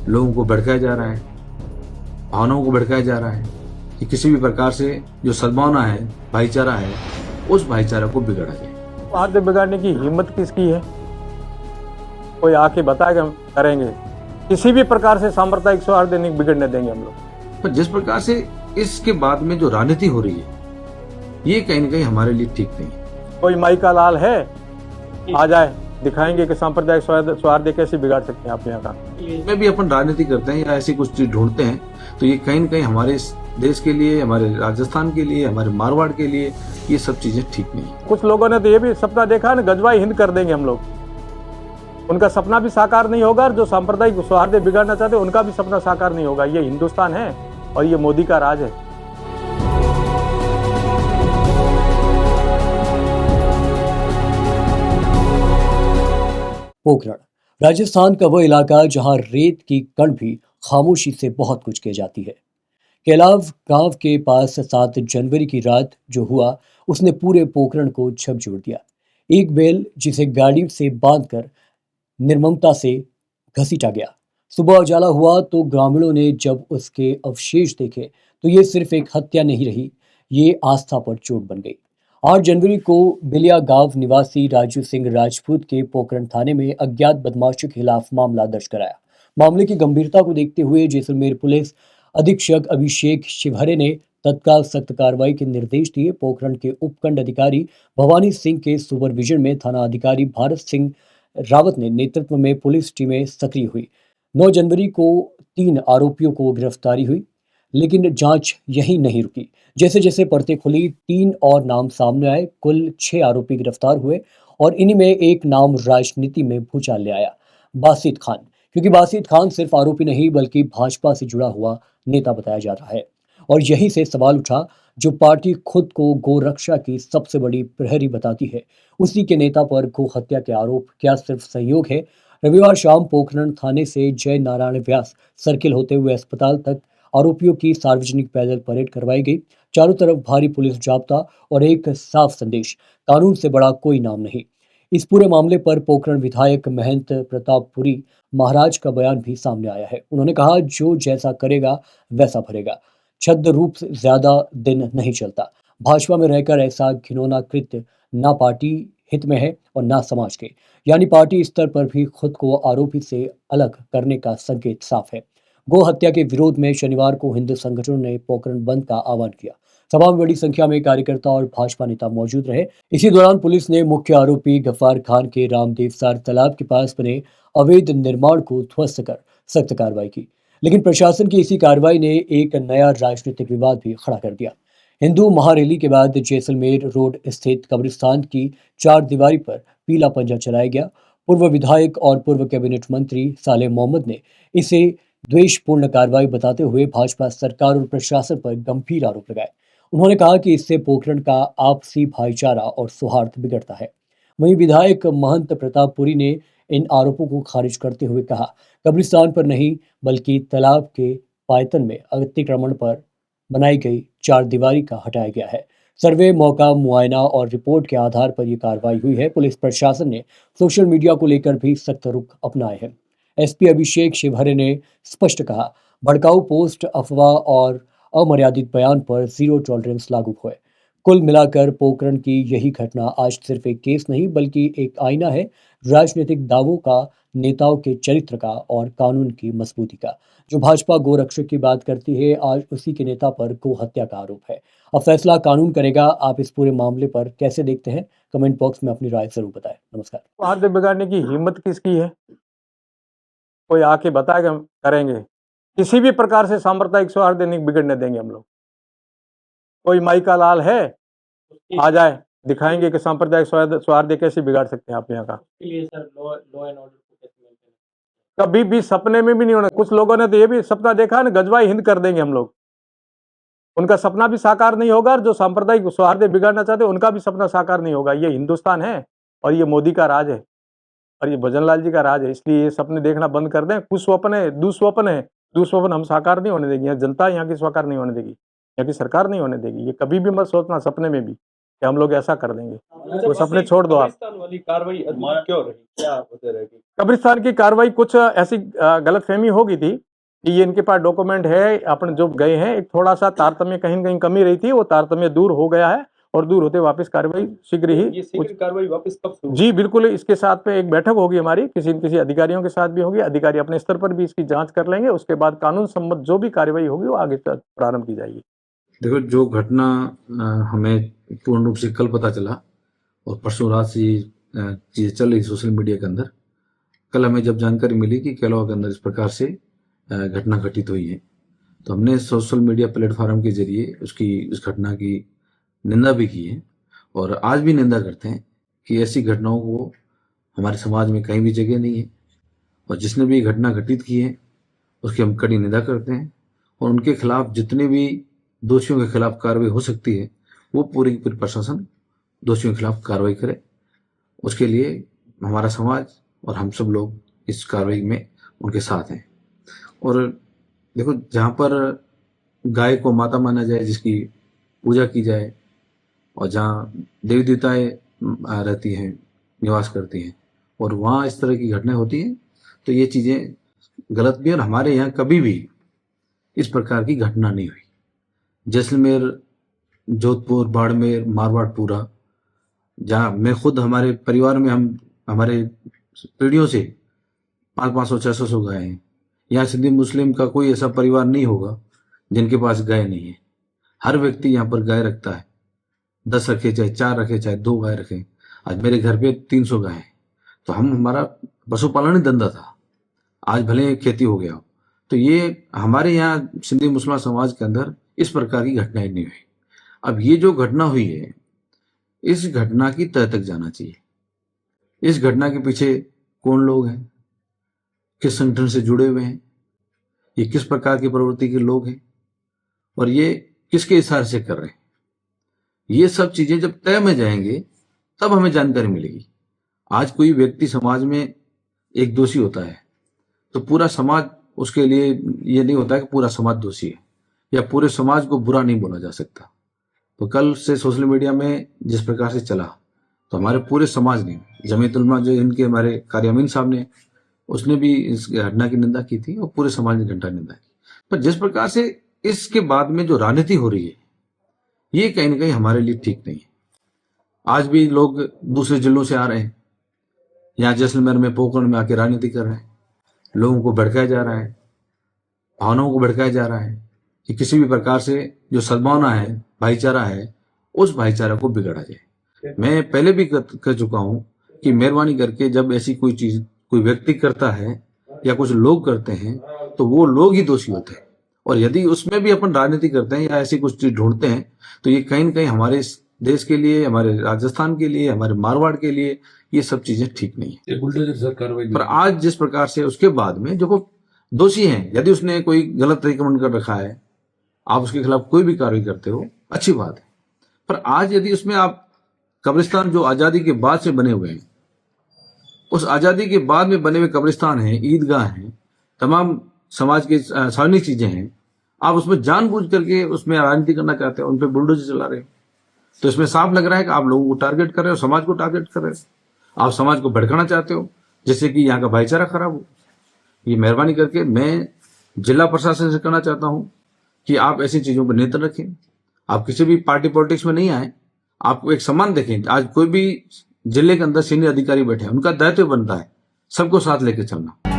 लोगों को भड़काया जा रहा है, भावनाओं को भड़काया जा रहा है कि किसी भी प्रकार से जो सद्भावना है, भाईचारा है, उस भाईचारा को बिगाड़ा जाए। सौहार्द बिगाड़ने की हिम्मत किसकी है? कोई आके बताएगा हम करेंगे। किसी भी प्रकार से सांप्रदायिक सौहार्द नहीं बिगड़ने देंगे हम लोग। पर जिस प्रकार से इसके बाद में जो राजनीति हो रही है, ये कहीं ना कहीं हमारे लिए ठीक नहीं है। कोई माई का लाल है, आ जाए, दिखाएंगे कि सांप्रदायिक सौहार्द कैसे बिगाड़ सकते हैं आप यहाँ का। में भी अपन राजनीति करते हैं या ऐसी कुछ चीज ढूंढते हैं, तो ये कहीं न कहीं हमारे इस देश के लिए, हमारे राजस्थान के लिए, हमारे मारवाड़ के लिए ये सब चीजें ठीक नहीं है। कुछ लोगों ने तो ये भी सपना देखा है ना, गजवाई हिंद कर देंगे हम लोग। उनका सपना भी साकार नहीं होगा और जो सांप्रदायिक सौहार्द बिगाड़ना चाहते हैं उनका भी सपना साकार नहीं होगा। ये हिंदुस्तान है और ये मोदी का राज है। पोखरण राजस्थान का वो इलाका जहां रेत की कण भी खामोशी से बहुत कुछ कह जाती है। केलाव गांव के पास 7 जनवरी की रात जो हुआ उसने पूरे पोखरण को झकझोर दिया। एक बैल जिसे गाड़ी से बांधकर निर्ममता से घसीटा गया। सुबह उजाला हुआ तो ग्रामीणों ने जब उसके अवशेष देखे तो ये सिर्फ एक हत्या नहीं रही, ये आस्था पर चोट बन गई। 8 जनवरी को बिलिया गांव निवासी राजू सिंह राजपूत के पोखरण थाने में अज्ञात बदमाशों के खिलाफ मामला दर्ज कराया। मामले की गंभीरता को देखते हुए जैसलमेर पुलिस अधीक्षक अभिषेक शिवहरे ने तत्काल सख्त कार्रवाई के निर्देश दिए। पोखरण के उपखंड अधिकारी भवानी सिंह के सुपरविजन में थाना अधिकारी भारत सिंह रावत ने नेतृत्व में पुलिस टीमें सक्रिय हुई। 9 जनवरी को 3 आरोपियों को गिरफ्तारी हुई, लेकिन जांच यहीं नहीं रुकी। जैसे जैसे परतें खुली 3 और नाम सामने आए। कुल 6 आरोपी गिरफ्तार हुए और इन्हीं में एक नाम राजनीति में भूचाल ले आया, बासित खान। क्योंकि बासित खान सिर्फ आरोपी नहीं बल्कि भाजपा से जुड़ा हुआ नेता बताया जा रहा है। और यहीं से सवाल उठा, जो पार्टी खुद को गौ रक्षा की सबसे बड़ी प्रहरी बताती है, उसी के नेता पर गौ हत्या के आरोप क्या सिर्फ सहयोग है? रविवार शाम पोखरण थाने से जय नारायण व्यास सर्किल होते हुए अस्पताल तक आरोपियों की सार्वजनिक पैदल परेड करवाई गई। चारों तरफ भारी पुलिस जाब्ता और एक साफ संदेश, कानून से बड़ा कोई नाम नहीं। इस पूरे मामले पर पोखरण विधायक महंत प्रतापपुरी महाराज का बयान भी सामने आया है। उन्होंने कहा, जो जैसा करेगा वैसा भरेगा। छद्म रूप से ज्यादा दिन नहीं चलता। भाजपा में रहकर ऐसा घिनौना कृत्य ना पार्टी हित में है और ना समाज के। यानी पार्टी स्तर पर भी खुद को आरोपी से अलग करने का संकेत साफ है। गो हत्या के विरोध में शनिवार को हिंदू संगठनों ने पोखरण बंद का आह्वान किया। सभा में बड़ी संख्या में कार्यकर्ता और भाजपा नेता मौजूद रहे। इसी दौरान पुलिस ने मुख्य आरोपी गफ्फार खान के रामदेव सार तालाब के पास बने अवैध निर्माण को ध्वस्त कर सख्त कार्रवाई की। लेकिन प्रशासन की इसी कार्रवाई ने एक नया राजनीतिक विवाद भी खड़ा कर दिया। हिंदू महारैली के बाद जैसलमेर रोड स्थित कब्रिस्तान की 4 दीवारी पर पीला पंजा चलाया गया। पूर्व विधायक और पूर्व कैबिनेट मंत्री सालेह मोहम्मद ने इसे द्वेषपूर्ण कार्रवाई बताते हुए भाजपा सरकार और प्रशासन पर गंभीर आरोप लगाए। उन्होंने कहा कि इससे पोखरण का आपसी भाईचारा और सौहार्द बिगड़ता है। वहीं विधायक महंत प्रतापपुरी ने इन आरोपों को खारिज करते हुए कहा, कब्रिस्तान पर नहीं बल्कि तालाब के पायतन में अतिक्रमण पर बनाई गई 4 दीवारी का हटाया गया है। सर्वे, मौका मुआयना और रिपोर्ट के आधार पर यह कार्रवाई हुई है। पुलिस प्रशासन ने सोशल मीडिया को लेकर भी सख्त रुख अपनाए हैं। एसपी अभिषेक शिवहरे ने स्पष्ट कहा, भड़काऊ पोस्ट, अफवाह और अमर्यादित बयान पर जीरो टॉलरेंस लागू हुए। कुल मिलाकर पोखरण की यही घटना आज सिर्फ एक केस नहीं बल्कि एक आईना है, राजनीतिक दावों का, नेताओं के चरित्र का और कानून की मजबूती का। जो भाजपा गोरक्षक की बात करती है, आज उसी के नेता पर गो हत्या का आरोप है। अब फैसला कानून करेगा। आप इस पूरे मामले पर कैसे देखते हैं? कमेंट बॉक्स में अपनी राय जरूर बताएं। नमस्कार। सौहार्द बिगाड़ने की हिम्मत किसकी है? कोई आके बताएगा हम करेंगे। किसी भी प्रकार से सांप्रदायिक सौहार्द नहीं बिगड़ने देंगे हम लोग। कोई माई का लाल है, आ जाए, दिखाएंगे कि सांप्रदायिक सौहार्द कैसे बिगाड़ सकते हैं आप यहाँ का। कभी भी सपने में भी नहीं होना। कुछ लोगों ने तो ये भी सपना देखा है ना, गजवाई हिंद कर देंगे हम लोग। उनका सपना भी साकार नहीं होगा और जो सांप्रदायिक सौहार्द बिगाड़ना चाहते हैं उनका भी सपना साकार नहीं होगा। ये हिंदुस्तान है और ये मोदी का राज है और ये भजन लाल जी का राज है। इसलिए ये सपने देखना बंद कर दें। कुछ स्वप्न है, दुस्वप्न हम साकार नहीं होने देंगे। यहाँ जनता यहाँ की साकार नहीं होने देगी, यहाँ की सरकार नहीं होने देगी। ये कभी भी मत सोचना सपने में भी। कि हम लोग ऐसा कर देंगे, वो सपने छोड़ दो आप। कब्रिस्तान वाली कार्रवाई अधूरी क्यों रही, क्या वजह रहेगी? कब्रिस्तान की कार्रवाई कुछ ऐसी गलतफहमी हो गई थी कि ये इनके पास डॉक्यूमेंट है, अपन जो गए हैं, एक थोड़ा सा तारतम्य कहीं न कहीं कमी रही थी, वो तारतम्य दूर हो गया है और दूर होते वापस कार्रवाई शीघ्र ही ये शीघ्र कार्रवाई वापस कब शुरू? जी बिल्कुल, इसके साथ में एक बैठक होगी हमारी, किसी न किसी अधिकारियों के साथ भी होगी, अधिकारी अपने स्तर पर भी इसकी जांच कर लेंगे, उसके बाद कानून सम्मत जो भी कार्रवाई होगी वो आगे प्रारंभ की जाएगी। देखो, जो घटना हमें पूर्ण रूप से कल पता चला और परसों रात से ये चीज़ें चल रही सोशल मीडिया के अंदर, कल हमें जब जानकारी मिली कि कैलावा के अंदर इस प्रकार से घटना घटित हुई है, तो हमने सोशल मीडिया प्लेटफॉर्म के जरिए उस घटना की निंदा भी की है और आज भी निंदा करते हैं कि ऐसी घटनाओं को हमारे समाज में कहीं भी जगह नहीं है और जिसने भी घटना घटित की है उसकी हम कड़ी निंदा करते हैं और उनके खिलाफ जितने भी दोषियों के खिलाफ कार्रवाई हो सकती है वो पूरी प्रशासन दोषियों के खिलाफ कार्रवाई करे। उसके लिए हमारा समाज और हम सब लोग इस कार्रवाई में उनके साथ हैं। और देखो, जहाँ पर गाय को माता माना जाए, जिसकी पूजा की जाए और जहाँ देवी देवताएं रहती हैं, निवास करती हैं और वहाँ इस तरह की घटनाएं होती हैं, तो ये चीज़ें गलत भी। और हमारे यहाँ कभी भी इस प्रकार की घटना नहीं हुई। जैसलमेर, जोधपुर, बाड़मेर, मारवाड़ पूरा, जहाँ मैं खुद हमारे परिवार में हम हमारे पीढ़ियों से 500-600 गाय हैं। यहाँ सिंधी मुस्लिम का कोई ऐसा परिवार नहीं होगा जिनके पास गाय नहीं है। हर व्यक्ति यहाँ पर गाय रखता है, 10 रखे, चाहे 4 रखे, चाहे 2 गाय रखे। आज मेरे घर पे 300 गाय हैं। तो हमारा पशुपालन ही धंधा था, आज भले खेती हो गया हो। तो ये हमारे यहाँ सिंधी मुस्लिम समाज के अंदर इस प्रकार की घटनाएं नहीं हुई। अब ये जो घटना हुई है, इस घटना की तह तक जाना चाहिए। इस घटना के पीछे कौन लोग हैं, किस संगठन से जुड़े हुए हैं, ये किस प्रकार की प्रवृत्ति के लोग हैं और ये किसके इशारे से कर रहे हैं, ये सब चीजें जब तय में जाएंगे तब हमें जानकारी मिलेगी। आज कोई व्यक्ति समाज में एक दोषी होता है तो पूरा समाज उसके लिए ये नहीं होता कि पूरा समाज दोषी है या पूरे समाज को बुरा नहीं बोला जा सकता। तो कल से सोशल मीडिया में जिस प्रकार से चला, तो हमारे पूरे समाज ने, जमीयत उलमा जो इनके हमारे कार्यामीन साहब ने, उसने भी इस घटना की निंदा की थी और पूरे समाज ने घंटा निंदा की। पर जिस प्रकार से इसके बाद में जो राजनीति हो रही है, ये कहीं ना कहीं हमारे लिए ठीक नहीं है। आज भी लोग दूसरे जिलों से आ रहे हैं, यहाँ जैसलमेर में, पोखरण में आके राजनीति कर रहे हैं। लोगों को भड़काया जा रहा है, भावनाओं को भड़काया जा रहा है कि किसी भी प्रकार से जो सद्भावना है, भाईचारा है, उस भाईचारा को बिगड़ा जाए। मैं पहले भी कह चुका हूं कि मेहरबानी करके जब ऐसी कोई चीज कोई व्यक्ति करता है या कुछ लोग करते हैं तो वो लोग ही दोषी होते हैं। और यदि उसमें भी अपन राजनीति करते हैं या ऐसी कुछ चीज ढूंढते हैं तो ये कहीं न कहीं हमारे देश के लिए, हमारे राजस्थान के लिए, हमारे मारवाड़ के लिए ये सब चीजें ठीक नहीं है। पर आज जिस प्रकार से उसके बाद में जो दोषी हैं, यदि उसने कोई गलत रिकमेंड कर रखा है, आप उसके खिलाफ कोई भी कार्रवाई करते हो, अच्छी बात है। पर आज यदि उसमें आप कब्रिस्तान जो आजादी के बाद से बने हुए हैं, उस आजादी के बाद में बने हुए कब्रिस्तान हैं, ईदगाह हैं, तमाम समाज की सार्वजनिक चीजें हैं, आप उसमें जानबूझ करके उसमें राजनीति करना चाहते हो, उन पर बुलडोजर चला रहे हो। तो इसमें साफ लग रहा है कि आप लोगों को टारगेट कर रहे हो, समाज को टारगेट कर रहे हो, आप समाज को भड़काना चाहते हो जिससे कि यहाँ का भाईचारा खराब हो। ये मेहरबानी करके मैं जिला प्रशासन से कहना चाहता हूँ कि आप ऐसी चीजों पर नियंत्रण रखें। आप किसी भी पार्टी पॉलिटिक्स में नहीं आए, आपको एक सम्मान देखें। आज कोई भी जिले के अंदर सीनियर अधिकारी बैठे हैं, उनका दायित्व बनता है सबको साथ लेके चलना।